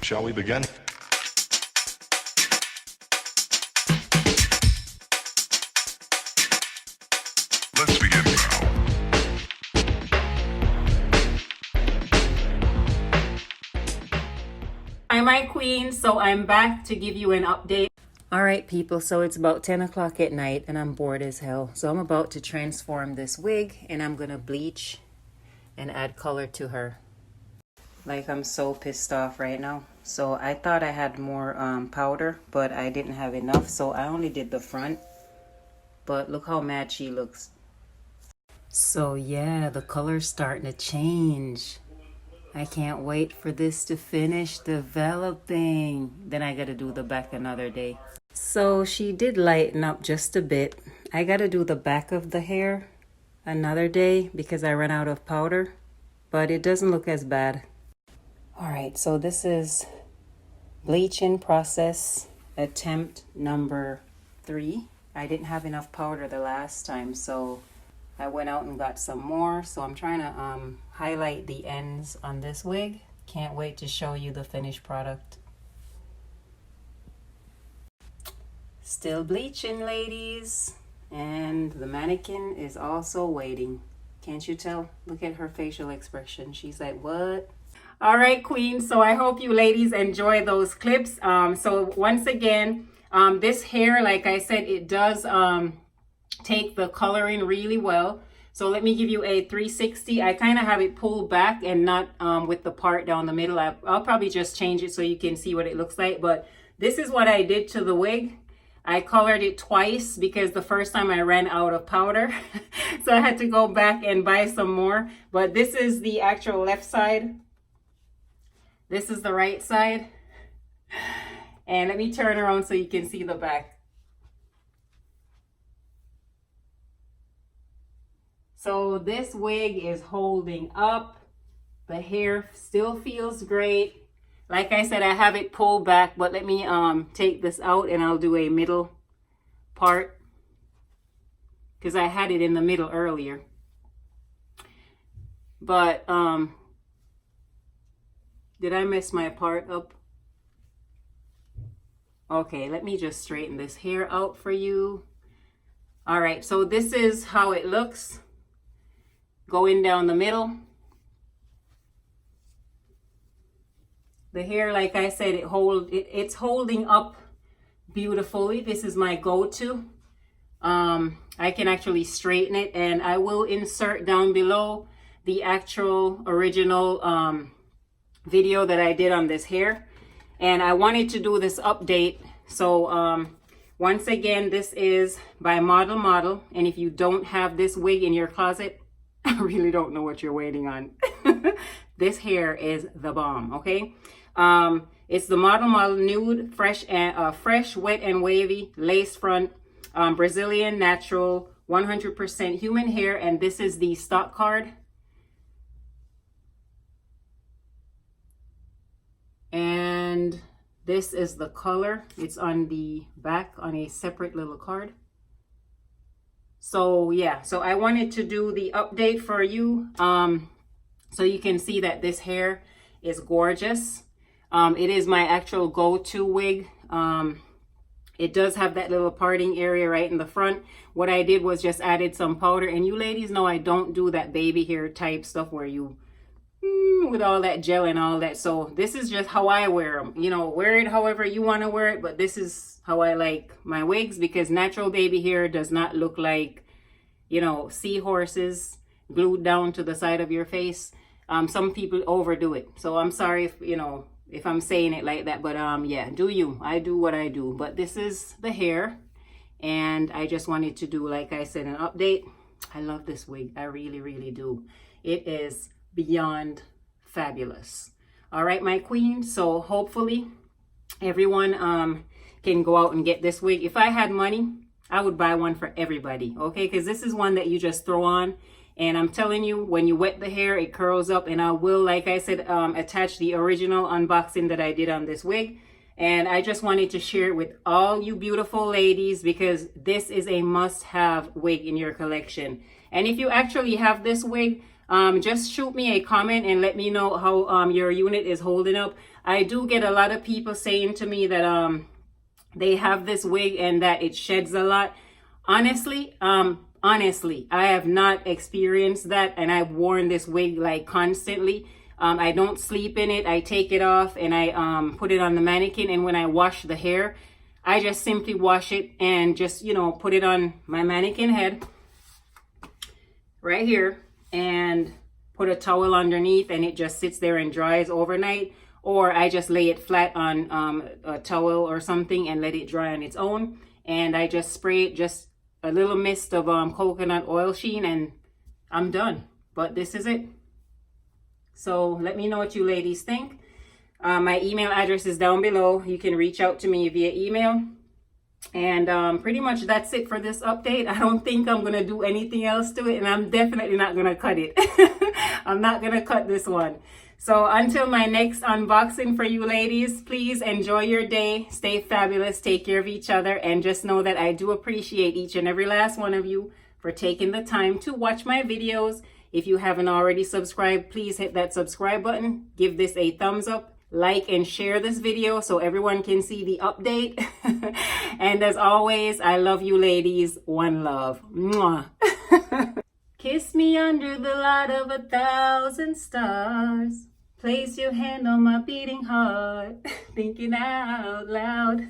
Shall we begin? Let's begin now. Hi my queen, so I'm back to give you an update. Alright people, so it's about 10 o'clock at night and I'm bored as hell. So I'm about to transform this wig and I'm gonna bleach and add color to her. Like, I'm so pissed off right now. So I thought I had more powder, but I didn't have enough, so I only did the front. But look how mad she looks. So yeah, the color's starting to change. I can't wait for this to finish developing. Then I gotta do the back another day. So she did lighten up just a bit. I gotta do the back of the hair another day because I ran out of powder, but it doesn't look as bad. All right, so this is bleaching process attempt number 3. I didn't have enough powder the last time, so I went out and got some more. So I'm trying to highlight the ends on this wig. Can't wait to show you the finished product. Still bleaching, ladies. And the mannequin is also waiting. Can't you tell? Look at her facial expression. She's like, what? All right, queen. So I hope you ladies enjoy those clips. So once again, this hair, like I said, it does take the coloring really well. So let me give you a 360. I kind of have it pulled back and not with the part down the middle. I'll probably just change it so you can see what it looks like. But this is what I did to the wig. I colored it twice because the first time I ran out of powder. So I had to go back and buy some more. But this is the actual left side. This is the right side. And let me turn around so you can see the back. So this wig is holding up. The hair still feels great. Like I said, I have it pulled back, but let me take this out and I'll do a middle part because I had it in the middle earlier. But did I mess my part up? Okay, let me just straighten this hair out for you. All right, so this is how it looks going down the middle. The hair, like I said, it's holding up beautifully. This is my go-to. I can actually straighten it, and I will insert down below the actual original video that I did on this hair. And I wanted to do this update. So once again, this is by Model. And if you don't have this wig in your closet, I really don't know what you're waiting on. This hair is the bomb, okay? It's the Model Nude Fresh, Wet and Wavy Lace Front, Brazilian Natural, 100% human hair. And this is the stock card. And this is the color. It's on the back on a separate little card. So yeah, so I wanted to do the update for you so you can see that this hair is gorgeous. It is my actual go-to wig. It does have that little parting area right in the front. What I did was just added some powder, and you ladies know I don't do that baby hair type stuff where you with all that gel and all that. So this is just how I wear them. You know, wear it however you want to wear it, but this is how I like my wigs, because natural baby hair does not look like, you know, seahorses glued down to the side of your face. Some people overdo it, so I'm sorry if, you know, if I'm saying it like that, but yeah, do you. I do what I do. But this is the hair, and I just wanted to do, like I said, an update. I love this wig. I really do. It is beyond fabulous. All right, my queen. So hopefully everyone can go out and get this wig. If I had money, I would buy one for everybody, okay? Because this is one that you just throw on, and I'm telling you, when you wet the hair, it curls up. And I will, like I said, attach the original unboxing that I did on this wig. And I just wanted to share it with all you beautiful ladies, because this is a must-have wig in your collection. And if you actually have this wig, just shoot me a comment and let me know how your unit is holding up. I do get a lot of people saying to me that they have this wig and that it sheds a lot. Honestly, I have not experienced that, and I've worn this wig like constantly. I don't sleep in it. I take it off and I put it on the mannequin, and when I wash the hair, I just simply wash it and just, you know, put it on my mannequin head right here and put a towel underneath, and it just sits there and dries overnight. Or I just lay it flat on a towel or something and let it dry on its own. And I just spray it, just a little mist of coconut oil sheen, and I'm done. But this is it. So let me know what you ladies think. My email address is down below. You can reach out to me via email. And pretty much that's it for this update. I don't think I'm going to do anything else to it, and I'm definitely not going to cut it. I'm not going to cut this one. So until my next unboxing for you ladies, please enjoy your day. Stay fabulous. Take care of each other. And just know that I do appreciate each and every last one of you for taking the time to watch my videos. If you haven't already subscribed, please hit that subscribe button. Give this a thumbs up. Like and share this video so everyone can see the update. And as always, I love you ladies. One love. Mwah. Kiss me under the light of 1,000 stars. Place your hand on my beating heart. Thinking out loud.